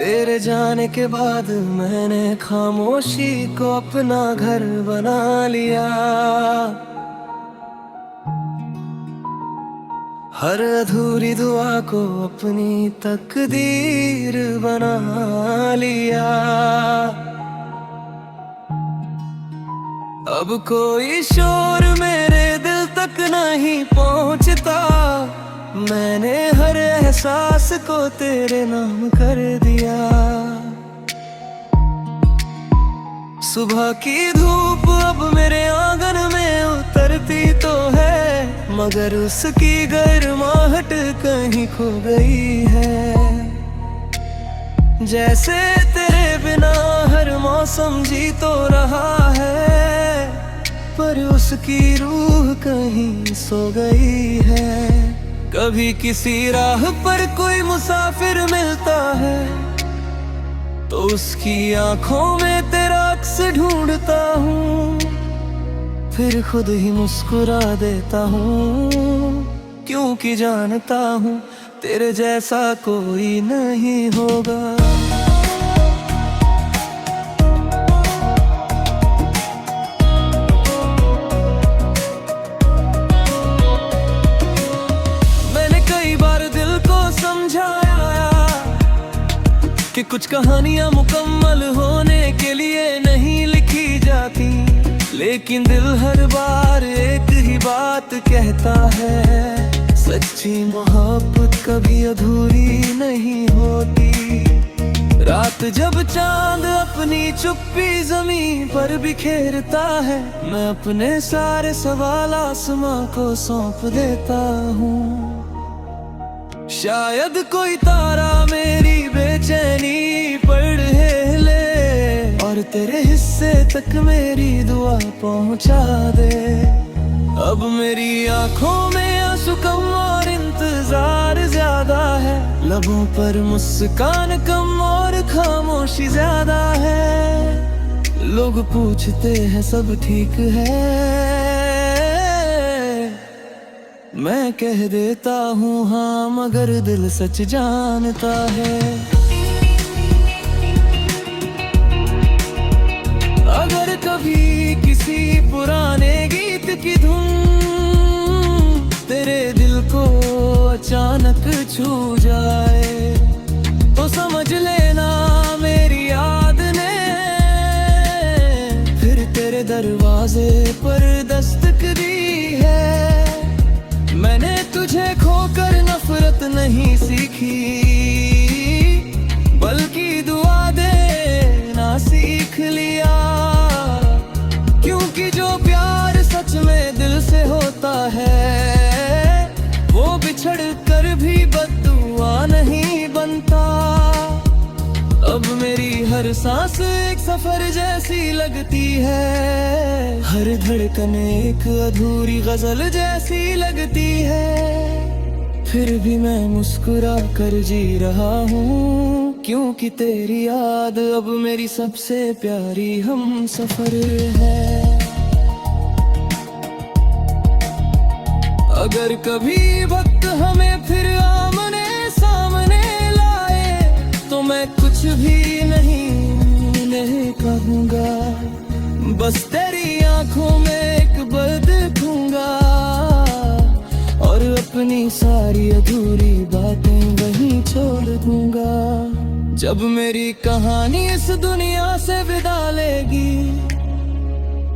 तेरे जाने के बाद मैंने खामोशी को अपना घर बना लिया। हर अधूरी दुआ को अपनी तकदीर बना लिया। अब कोई शोर मेरे दिल तक नहीं पहुंचता। मैंने हर एहसास को तेरे नाम कर दिया। सुबह की धूप अब मेरे आंगन में उतरती तो है, मगर उसकी गर्माहट कहीं खो गई है। जैसे तेरे बिना हर मौसम जी तो रहा है, पर उसकी रूह कहीं सो गई है। कभी किसी राह पर कोई मुसाफिर मिलता है, तो उसकी आंखों में तेरा अक्स ढूंढता हूँ। फिर खुद ही मुस्कुरा देता हूँ, क्योंकि जानता हूँ तेरे जैसा कोई नहीं होगा। कि कुछ कहानियां मुकम्मल होने के लिए नहीं लिखी जाती, लेकिन दिल हर बार एक ही बात कहता है, सच्ची मोहब्बत कभी अधूरी नहीं होती। रात जब चांद अपनी चुप्पी जमीन पर बिखेरता है, मैं अपने सारे सवाल आसमां को सौंप देता हूँ। शायद कोई तारा मेरी बेचैनी पढ़ ले, और तेरे हिस्से तक मेरी दुआ पहुंचा दे। अब मेरी आंखों में आंसू कम और इंतजार ज्यादा है, लबों पर मुस्कान कम और खामोशी ज्यादा है। लोग पूछते हैं सब ठीक है, मैं कह देता हूँ हाँ, मगर दिल सच जानता है। अगर कभी किसी पुराने गीत की धुन तेरे दिल को अचानक छू जाए, तो समझ लेना मेरी याद ने फिर तेरे दरवाजे पर दस्तक दी है। मैंने तुझे खोकर नफरत नहीं सीखी, बल्कि दुआ देना सीख लिया। क्योंकि जो प्यार सच में दिल से होता है, वो बिछड़ कर भी बद्दुआ नहीं बनता। अब मेरी हर सांस एक सफर जैसी लगती है, हर धड़कन एक अधूरी गजल जैसी लगती है। फिर भी मैं मुस्कुरा कर जी रहा हूँ, क्योंकि तेरी याद अब मेरी सबसे प्यारी हम सफर है। अगर कभी वक्त हमें फिर आमने सामने लाए, तो मैं कुछ भी नहीं कहूँगा, बस तेरी आंखों में एक बार देखूंगा, और अपनी सारी अधूरी बातें वहीं छोड़ दूंगा। जब मेरी कहानी इस दुनिया से विदा लेगी,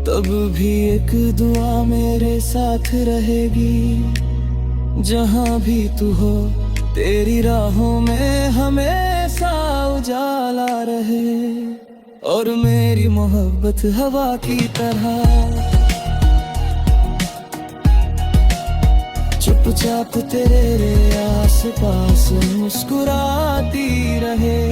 तब भी एक दुआ मेरे साथ रहेगी। जहाँ भी तू हो तेरी राहों में हमेशा उजाला रहे, और मेरी मोहब्बत हवा की तरह चुपचाप तेरे आस पास मुस्कुराती रहे।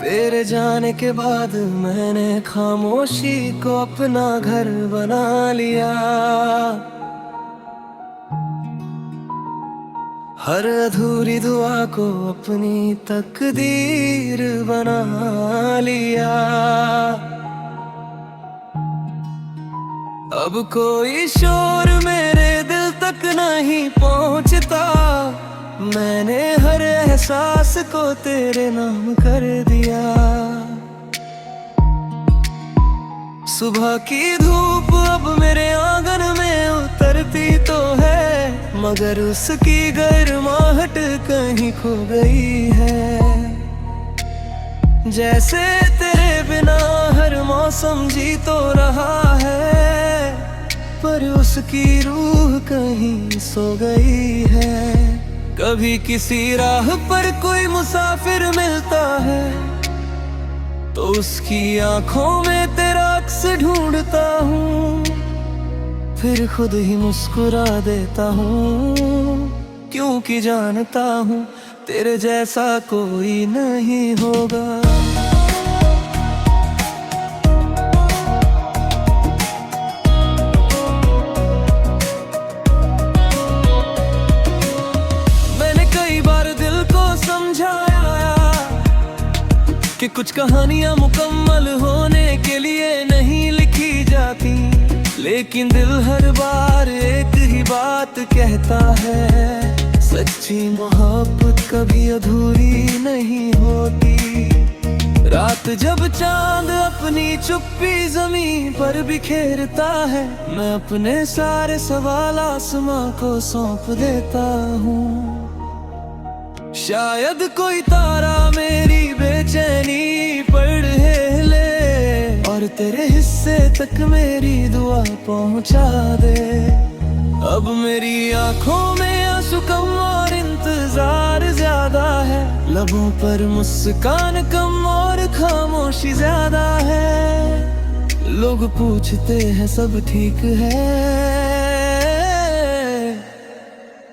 तेरे जाने के बाद मैंने खामोशी को अपना घर बना लिया। हर अधूरी दुआ को अपनी तकदीर बना लिया। अब कोई शोर मेरे दिल तक नहीं पहुंचता, मैंने हर एहसास को तेरे नाम कर दिया। सुबह की धूप अब मेरे आंगन में उतरती तो है, मगर उसकी गर्माहट कहीं खो गई है। जैसे तेरे बिना हर मौसम जी तो रहा है, पर उसकी रूह कहीं सो गई है। कभी किसी राह पर कोई मुसाफिर मिलता है, तो उसकी आंखों में तेरा अक्स ढूंढता हूँ, फिर खुद ही मुस्कुरा देता हूँ, क्योंकि जानता हूँ तेरे जैसा कोई नहीं होगा। मैंने कई बार दिल को समझाया कि कुछ कहानियां मुकम्मल होने के लिए नहीं लिखी जाती, लेकिन दिल हर बार एक ही बात कहता है, सच्ची मोहब्बत कभी अधूरी नहीं होती। रात जब चांद अपनी चुप्पी जमीन पर बिखेरता है, मैं अपने सारे सवाल आसमां को सौंप देता हूँ। शायद कोई तारा मेरी बेचैनी पढ़ ले, और तेरे हिस्से तक मेरी दुआ पहुंचा दे। अब मेरी आंखों में आंसू कम और इंतजार ज्यादा है, लबों पर मुस्कान कम और खामोशी ज्यादा है। लोग पूछते हैं सब ठीक है,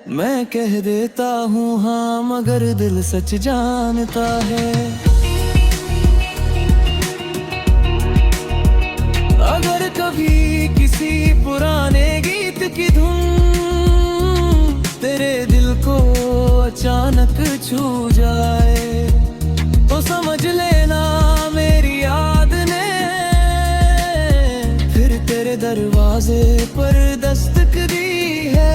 मैं कह देता हूँ हाँ, मगर दिल सच जानता है। अगर कभी किसी पुराने गीत की धुन तेरे दिल को अचानक छू जाए, तो समझ लेना मेरी याद ने फिर तेरे दरवाजे पर दस्तक दी है।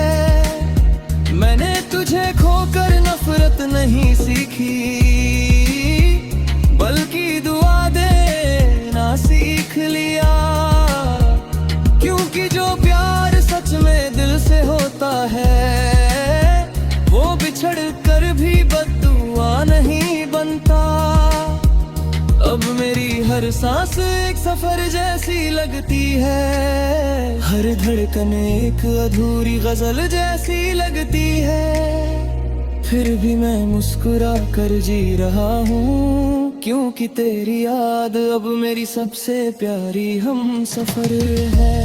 मैंने तुझे खोकर नफरत नहीं सीखी, बल्कि दुआ देना सीख लिया। क्योंकि जो प्यार सच में दिल से होता है, वो बिछड़ कर भी बद्दुआ नहीं बनता। अब मेरी हर सांस एक सफर जैसी लगती है, हर धड़कन एक अधूरी गजल जैसी लगती है। फिर भी मैं मुस्कुरा कर जी रहा हूँ, क्योंकि तेरी याद अब मेरी सबसे प्यारी हम सफर है।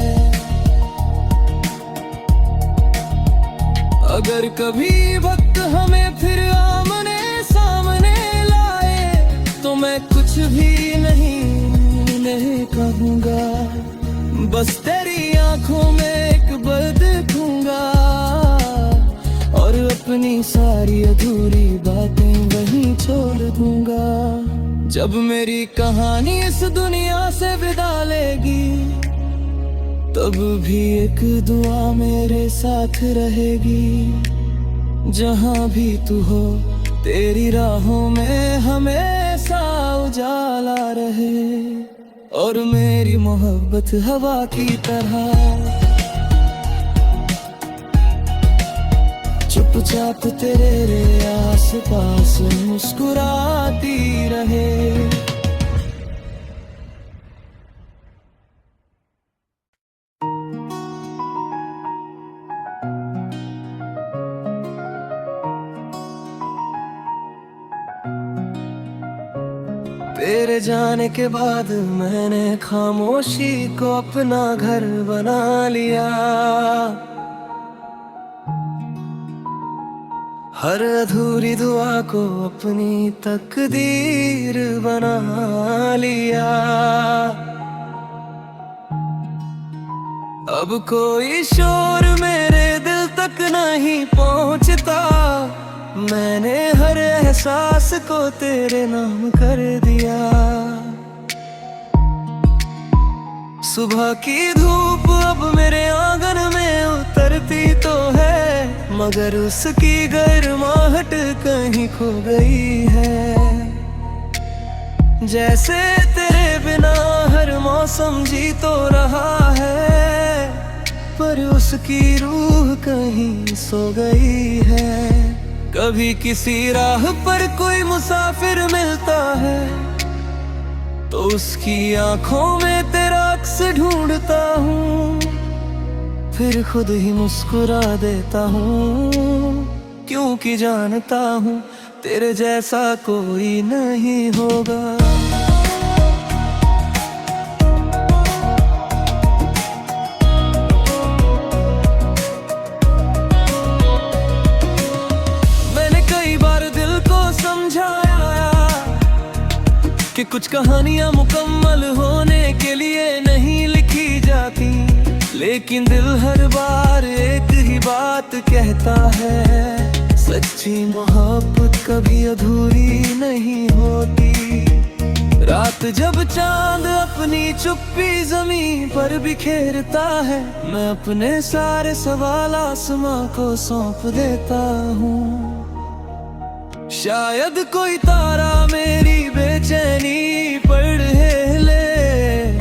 अगर कभी वक्त हमें फिर आमने सामने लाए, तो मैं कुछ भी नहीं कहूँगा, बस तेरी आंखों में एक पल देखूंगा, और अपनी सारी अधूरी बातें वहीं छोड़ दूंगा। जब मेरी कहानी इस दुनिया से विदा लेगी, तब भी एक दुआ मेरे साथ रहेगी। जहाँ भी तू हो तेरी राहों में हमेशा उजाला रहे, और मेरी मोहब्बत हवा की तरह चुपचाप तेरे आस पास मुस्कुराती रहे। तेरे जाने के बाद मैंने खामोशी को अपना घर बना लिया। हर अधूरी दुआ को अपनी तकदीर बना लिया। अब कोई शोर मेरे दिल तक तक नहीं पहुंचता। मैंने हर एहसास को तेरे नाम कर दिया। सुबह की धूप अब मेरे आंगन में उतरती तो है, मगर उसकी गर्माहट कहीं खो गई है। जैसे तेरे बिना हर मौसम जी तो रहा है, पर उसकी रूह कहीं सो गई है। कभी किसी राह पर कोई मुसाफिर मिलता है, तो उसकी आंखों में तेरा अक्स ढूंढता हूँ, फिर खुद ही मुस्कुरा देता हूँ, क्योंकि जानता हूँ तेरे जैसा कोई नहीं होगा। मैंने कई बार दिल को समझाया कि कुछ कहानियां मुकम्मल होने के लिए नहीं लिखी जाती, लेकिन दिल हर बार एक ही बात कहता है, सच्ची मोहब्बत कभी अधूरी नहीं होती। रात जब चांद अपनी चुप्पी जमीन पर बिखेरता है, मैं अपने सारे सवाल आसमां को सौंप देता हूँ। शायद कोई तारा मेरी बेचैनी पढ़ ले,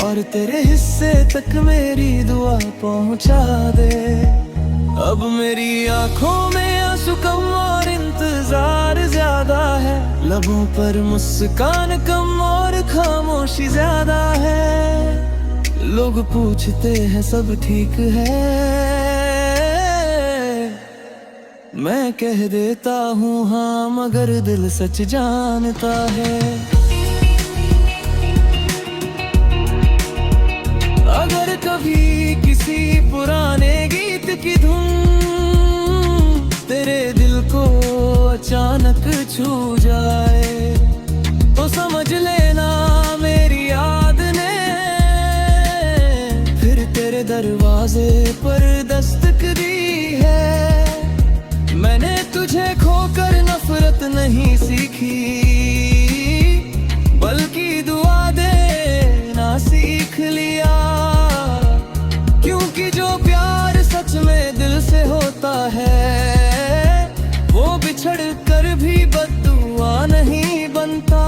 और तेरे हिस्से तक मेरी दुआ पहुंचा दे। अब मेरी आंखों में आंसू कम और इंतजार ज्यादा है, लबों पर मुस्कान कम और खामोशी ज्यादा है। लोग पूछते हैं सब ठीक है, मैं कह देता हूँ हाँ, मगर दिल सच जानता है। अगर कभी किसी पुराने गीत की धुन तेरे दिल को अचानक छू जाए, तो समझ लेना मेरी याद ने फिर तेरे दरवाजे पर दस्तक दी है। मैंने तुझे खोकर नफरत नहीं सीखी, बल्कि दुआ देना सीख लिया। क्योंकि जो प्यार सच में दिल से होता है, वो बिछड़ कर भी बद्दुआ नहीं बनता।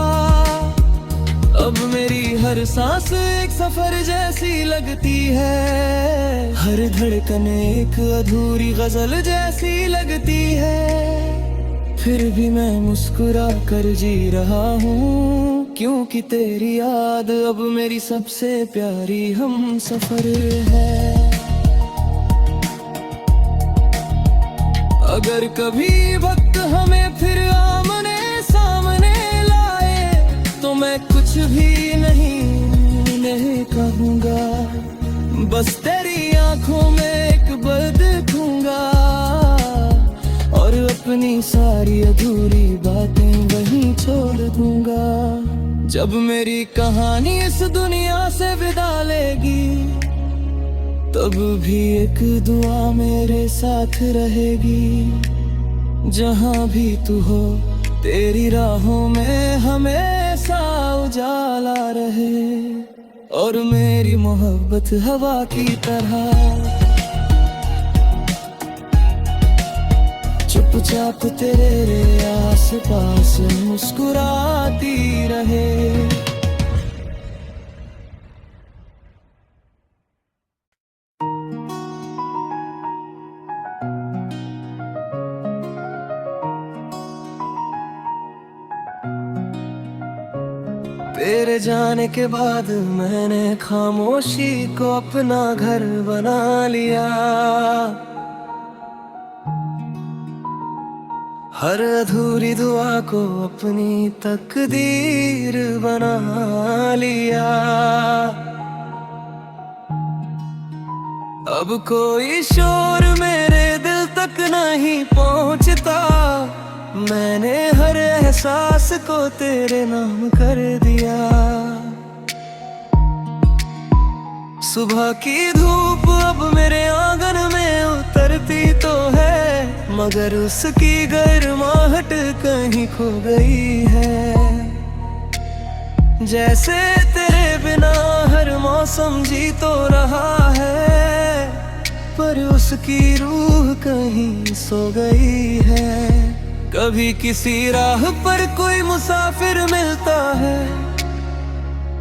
अब मेरी हर सांस एक सफर जैसी लगती है, हर धड़कन एक अधूरी गजल जैसी लगती है। फिर भी मैं मुस्कुरा कर जी रहा हूँ, क्योंकि तेरी याद अब मेरी सबसे प्यारी हम सफर है। अगर कभी वक्त हमें फिर आमने सामने लाए, तो मैं कुछ भी नहीं कहूँगा, बस तेरी आंखों में एक पल देखूंगा, और अपनी सारी अधूरी बातें वहीं छोड़ दूंगा। जब मेरी कहानी इस दुनिया से विदा लेगी, तब भी एक दुआ मेरे साथ रहेगी। जहाँ भी तू हो तेरी राहों में हमेशा उजाला रहे, और मेरी मोहब्बत हवा की तरह चुपचाप तेरे आस पास मुस्कुराती रहे। तेरे जाने के बाद मैंने खामोशी को अपना घर बना लिया। हर अधूरी दुआ को अपनी तकदीर बना लिया। अब कोई शोर मेरे दिल तक नहीं पहुंचता। मैंने हर एहसास को तेरे नाम कर दिया। सुबह की धूप अब मेरे आंगन में उतरती तो है, मगर उसकी गर्माहट कहीं खो गई है। जैसे तेरे बिना हर मौसम जी तो रहा है, पर उसकी रूह कहीं सो गई है। कभी किसी राह पर कोई मुसाफिर मिलता है,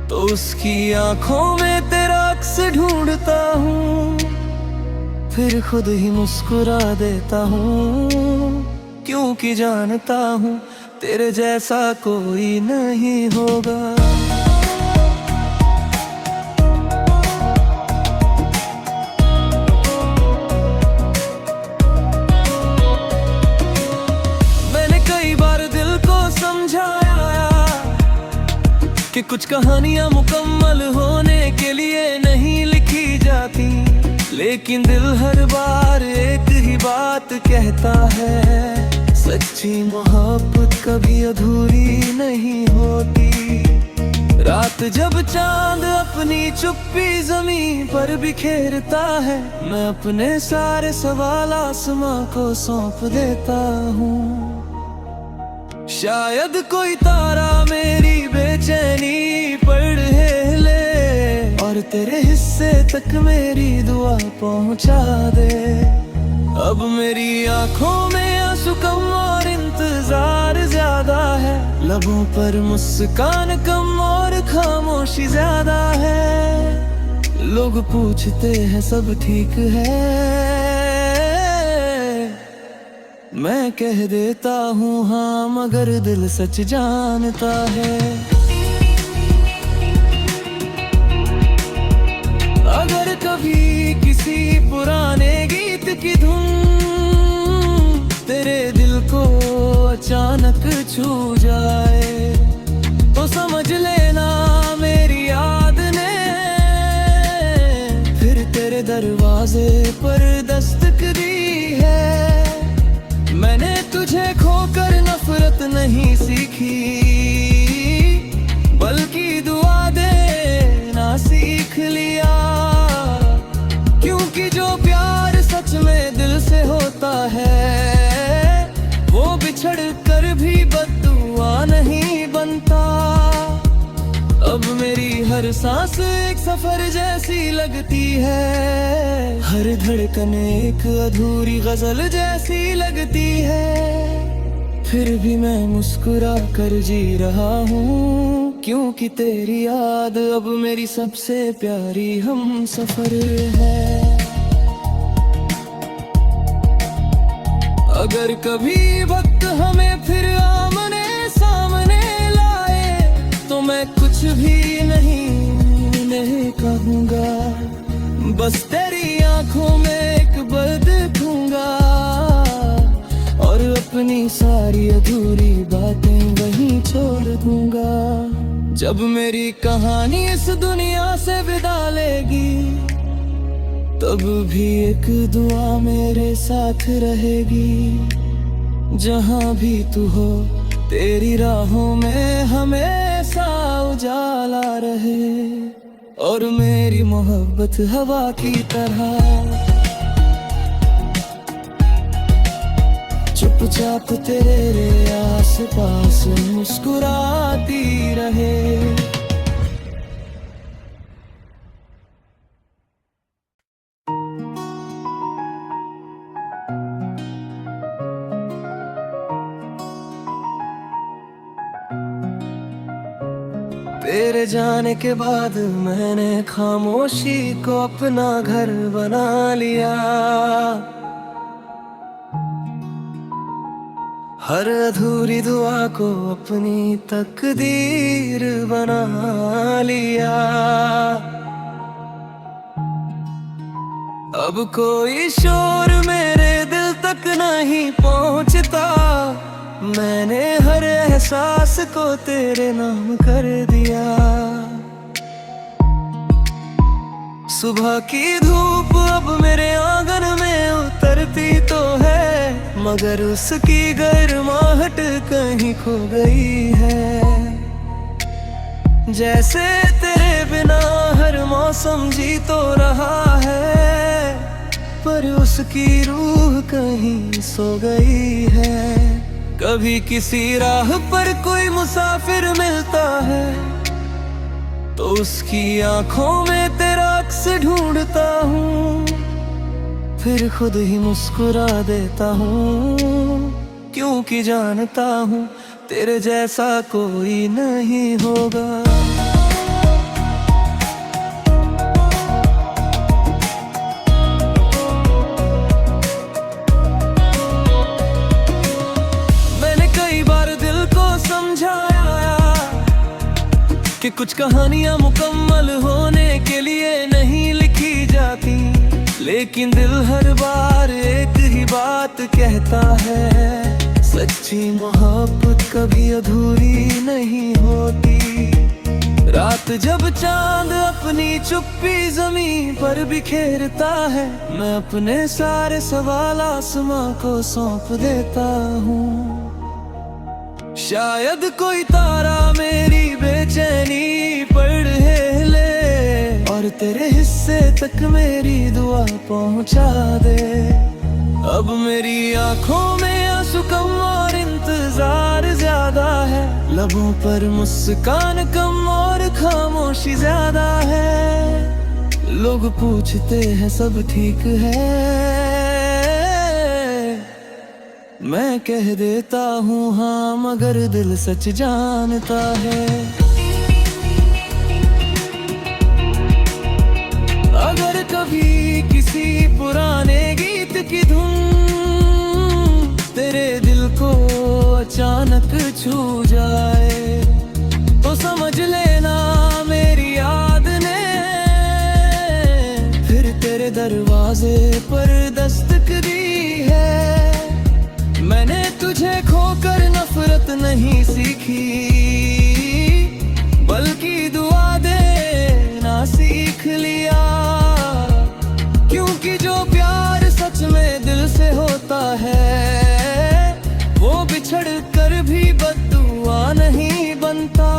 तो उसकी आंखों में तेरा अक्स ढूंढता हूँ, फिर खुद ही मुस्कुरा देता हूँ, क्योंकि जानता हूँ तेरे जैसा कोई नहीं होगा। मैंने कई बार दिल को समझाया कि कुछ कहानियां मुकम्मल होने के लिए नहीं लिखी जाती, लेकिन दिल हर बार एक ही बात कहता है, सच्ची मोहब्बत कभी अधूरी नहीं होती। रात जब चांद अपनी चुप्पी ज़मीं पर बिखेरता है, मैं अपने सारे सवाल आसमां को सौंप देता हूँ। शायद कोई तारा मेरी बेचैनी पढ़ ले और तेरे हिस्से तक मेरी दुआ पहुंचा दे। अब मेरी आंखों में आंसू कम और इंतजार ज्यादा है, लबों पर मुस्कान कम और खामोशी ज्यादा है। लोग पूछते हैं सब ठीक है, मैं कह देता हूँ हाँ, मगर दिल सच जानता है। अगर कभी किसी पुराने गीत की धुन तेरे दिल को अचानक छू जाए, तो समझ लेना मेरी याद ने फिर तेरे दरवाजे पर दस्तक दी है। मैंने तुझे खोकर नफरत नहीं सीखी, बल्कि दुआ देना सीख लिया, क्योंकि जो प्यार सच में दिल से होता है, वो बिछड़ कर भी बद्दुआ नहीं बनता। अब मेरी हर सांस एक सफर जैसी लगती है, हर धड़कन एक अधूरी गजल जैसी लगती है। फिर भी मैं मुस्कुरा कर जी रहा हूँ, क्योंकि तेरी याद अब मेरी सबसे प्यारी हम सफर है। अगर कभी वक्त हमें फिर आमने सामने लाए, तो मैं कुछ भी नहीं कहूँगा, बस तेरी आंखों में एक बार देखूंगा और अपनी सारी अधूरी बातें वहीं छोड़ दूंगा। जब मेरी कहानी इस दुनिया से विदा लेगी, तब भी एक दुआ मेरे साथ रहेगी। जहाँ भी तू हो तेरी राहों में हमेशा उजाला रहे, और मेरी मोहब्बत हवा की तरह चुपचाप तेरे आस पास मुस्कुराती रहे। तेरे जाने के बाद मैंने खामोशी को अपना घर बना लिया, हर अधूरी दुआ को अपनी तकदीर बना लिया। अब कोई शोर मेरे दिल तक नहीं पहुंचता, मैंने हर एहसास को तेरे नाम कर दिया। सुबह की धूप अब मेरे आंगन में उतरती तो है, मगर उसकी गर्माहट कहीं खो गई है। जैसे तेरे बिना हर मौसम जी तो रहा है, पर पर उसकी रूह कहीं सो गई है। कभी किसी राह पर कोई मुसाफिर मिलता है तो उसकी आंखों में तेरा अक्स ढूंढता हूँ, फिर खुद ही मुस्कुरा देता हूँ, क्योंकि जानता हूँ तेरे जैसा कोई नहीं होगा। मैंने कई बार दिल को समझाया कि कुछ कहानियां मुकम्मल होने के लिए नहीं लिखी जाती, लेकिन दिल हर बार एक ही बात कहता है, सच्ची मोहब्बत कभी अधूरी नहीं होती। रात जब चांद अपनी चुप्पी ज़मीं पर बिखेरता है, मैं अपने सारे सवाल आसमां को सौंप देता हूँ। शायद कोई तारा मेरी बेचैनी पढ़ ले और तेरे हिस्से तक मेरी दुआ पहुंचा दे। अब मेरी आंखों में आंसू कम और इंतजार ज्यादा है, लबों पर मुस्कान कम और खामोशी ज्यादा है। लोग पूछते हैं सब ठीक है, मैं कह देता हूँ हाँ, मगर दिल सच जानता है। अगर कभी किसी पुराने गीत की धुन तेरे दिल को अचानक छू जाए, तो समझ लेना मेरी याद ने फिर तेरे दरवाजे पर दस्तक दी है। मैंने तुझे खोकर नफरत नहीं सीखी, बल्कि दुआ देना सीख लिया, क्योंकि जो प्यार सच में दिल से होता है वो बिछड़ कर भी बद्दुआ नहीं बनता।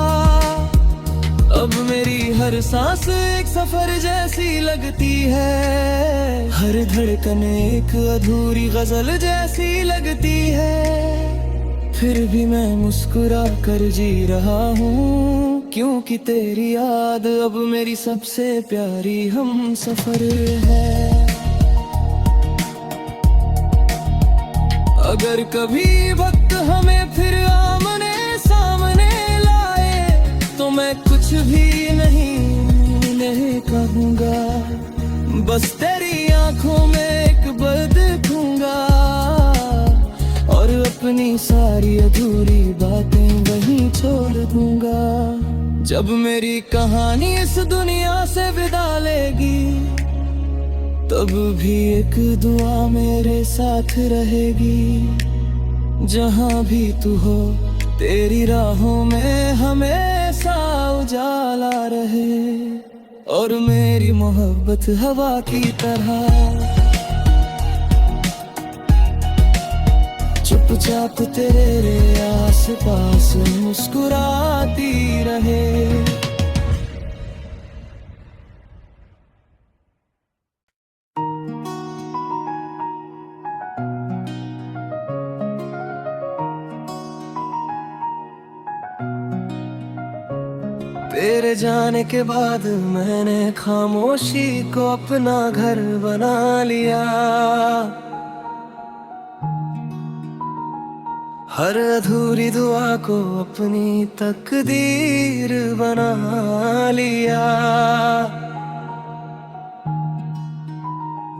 अब मेरी हर सांस एक सफर जैसी लगती है, हर धड़कन एक अधूरी गजल जैसी लगती है। फिर भी मैं मुस्कुरा कर जी रहा हूँ, क्योंकि तेरी याद अब मेरी सबसे प्यारी हम सफर है। अगर कभी वक्त हमें फिर आमने सामने लाए, तो मैं कुछ भी नहीं कहूँगा, बस तेरी आंखों में एक बार देखूंगा और अपनी सारी अधूरी बातें वहीं छोड़ दूंगा। जब मेरी कहानी इस दुनिया से विदा लेगी, तब भी एक दुआ मेरे साथ रहेगी। जहाँ भी तू हो तेरी राहों में हमेशा उजाला रहे, और मेरी मोहब्बत हवा की तरह चुपचाप तेरे आस पास मुस्कुराती रहे। तेरे जाने के बाद मैंने खामोशी को अपना घर बना लिया, हर अधूरी दुआ को अपनी तकदीर बना लिया।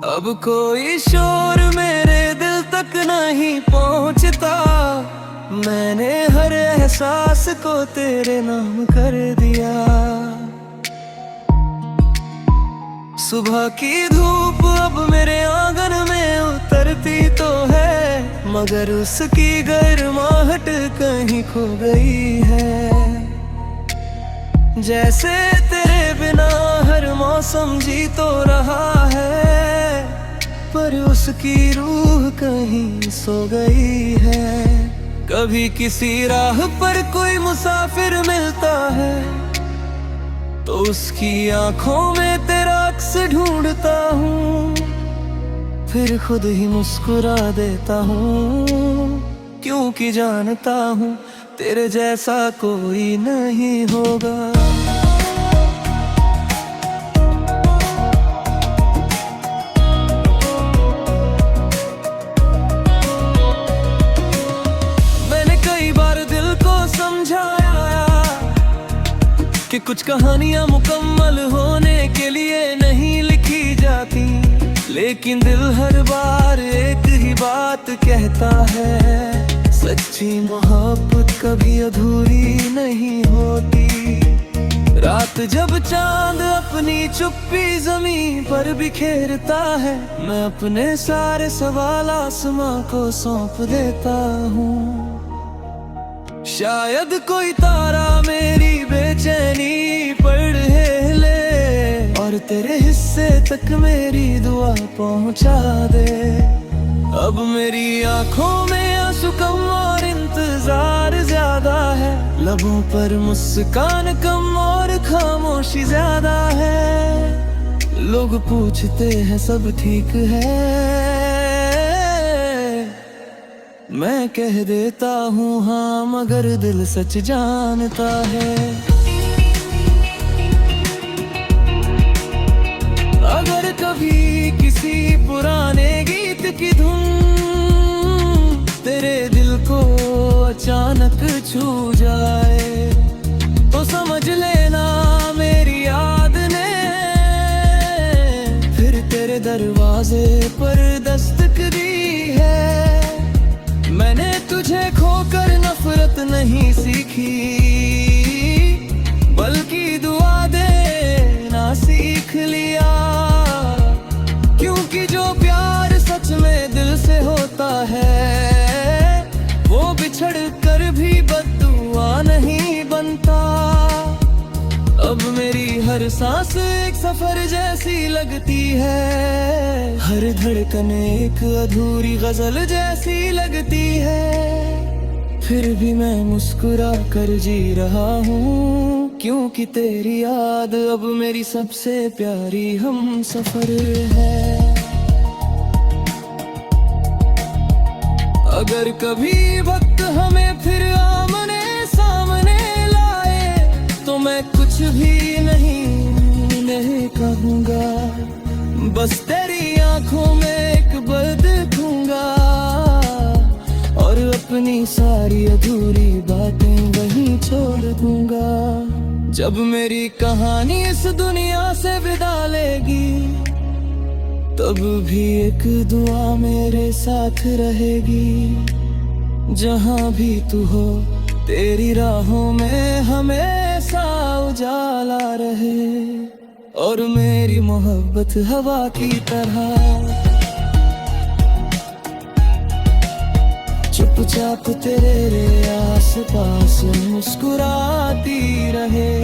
अब कोई शोर मेरे दिल तक नहीं पहुंचता, मैंने हर एहसास को तेरे नाम कर दिया। सुबह की धूप अब मेरे आंगन में उतरती तो है, मगर उसकी गर्माहट कहीं खो गई है। जैसे तेरे बिना हर मौसम जी तो रहा है, पर उसकी रूह कहीं सो गई है। कभी किसी राह पर कोई मुसाफिर मिलता है, तो उसकी आंखों में तेरा अक्स ढूंढता हूँ, फिर खुद ही मुस्कुरा देता हूँ, क्योंकि जानता हूँ तेरे जैसा कोई नहीं होगा। कि कुछ कहानियां मुकम्मल होने के लिए नहीं लिखी जाती, लेकिन दिल हर बार एक ही बात कहता है, सच्ची मोहब्बत कभी अधूरी नहीं होती। रात जब चांद अपनी चुप्पी जमीन पर बिखेरता है, मैं अपने सारे सवाल आसमां को सौंप देता हूँ। शायद कोई तारा मेरी बेचैनी पढ़ ले और तेरे हिस्से तक मेरी दुआ पहुंचा दे। अब मेरी आंखों में आंसू कम और इंतजार ज्यादा है, लबों पर मुस्कान कम और खामोशी ज्यादा है। लोग पूछते हैं सब ठीक है, मैं कह देता हूँ हाँ, मगर दिल सच जानता है। अगर कभी किसी पुराने गीत की धुन तेरे दिल को अचानक छू जाए, तो समझ लेना मेरी याद ने फिर तेरे दरवाजे पर दस्तक दी है। मैंने तुझे खोकर नफरत नहीं सीखी, बल्कि दुआ देना सीख लिया। क्योंकि जो प्यार सच में दिल से होता है, वो बिछड़ कर भी बद्दुआ नहीं बनता। अब मेरी हर सांस एक सफर जैसी लगती है, हर धड़कन एक अधूरी गजल जैसी लगती है। फिर भी मैं मुस्कुरा कर जी रहा हूँ, क्योंकि तेरी याद अब मेरी सबसे प्यारी हम सफर है। अगर कभी वक्त हमें फिर आमने सामने लाए, तो मैं कुछ भी नहीं कहूँगा, बस तेरी आंखों में एक बार देखूंगा और अपनी सारी अधूरी बातें वहीं छोड़ दूंगा। जब मेरी कहानी इस दुनिया से विदा लेगी, तब भी एक दुआ मेरे साथ रहेगी। जहाँ भी तू हो तेरी राहों में हमेशा उजाला रहे, और मेरी मोहब्बत हवा की तरह चुपचाप तेरे आस पास मुस्कुराती रहे।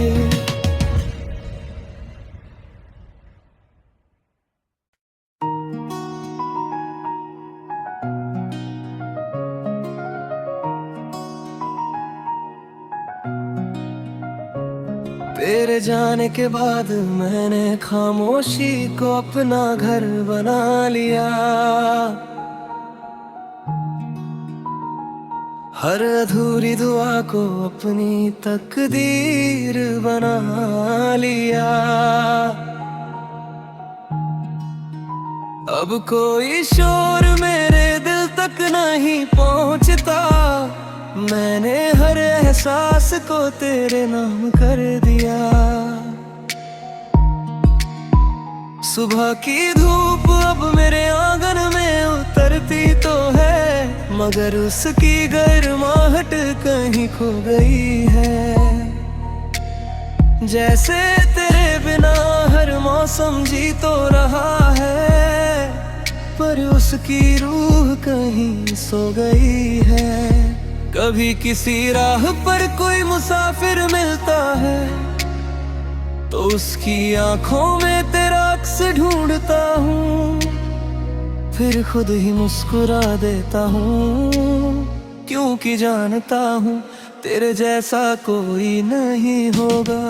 तेरे जाने के बाद मैंने खामोशी को अपना घर बना लिया, हर अधूरी दुआ को अपनी तकदीर बना लिया। अब कोई शोर मेरे दिल तक नहीं पहुंचता, मैंने हर एहसास को तेरे नाम कर दिया। सुबह की धूप अब मेरे आंगन में उतरती तो है, मगर उसकी गर्माहट कहीं खो गई है। जैसे तेरे बिना हर मौसम जी तो रहा है, पर उसकी रूह कहीं सो गई है। कभी किसी राह पर कोई मुसाफिर मिलता है, तो उसकी आंखों में तेरा अक्स ढूंढता हूँ, फिर खुद ही मुस्कुरा देता हूँ, क्योंकि जानता हूँ तेरे जैसा कोई नहीं होगा।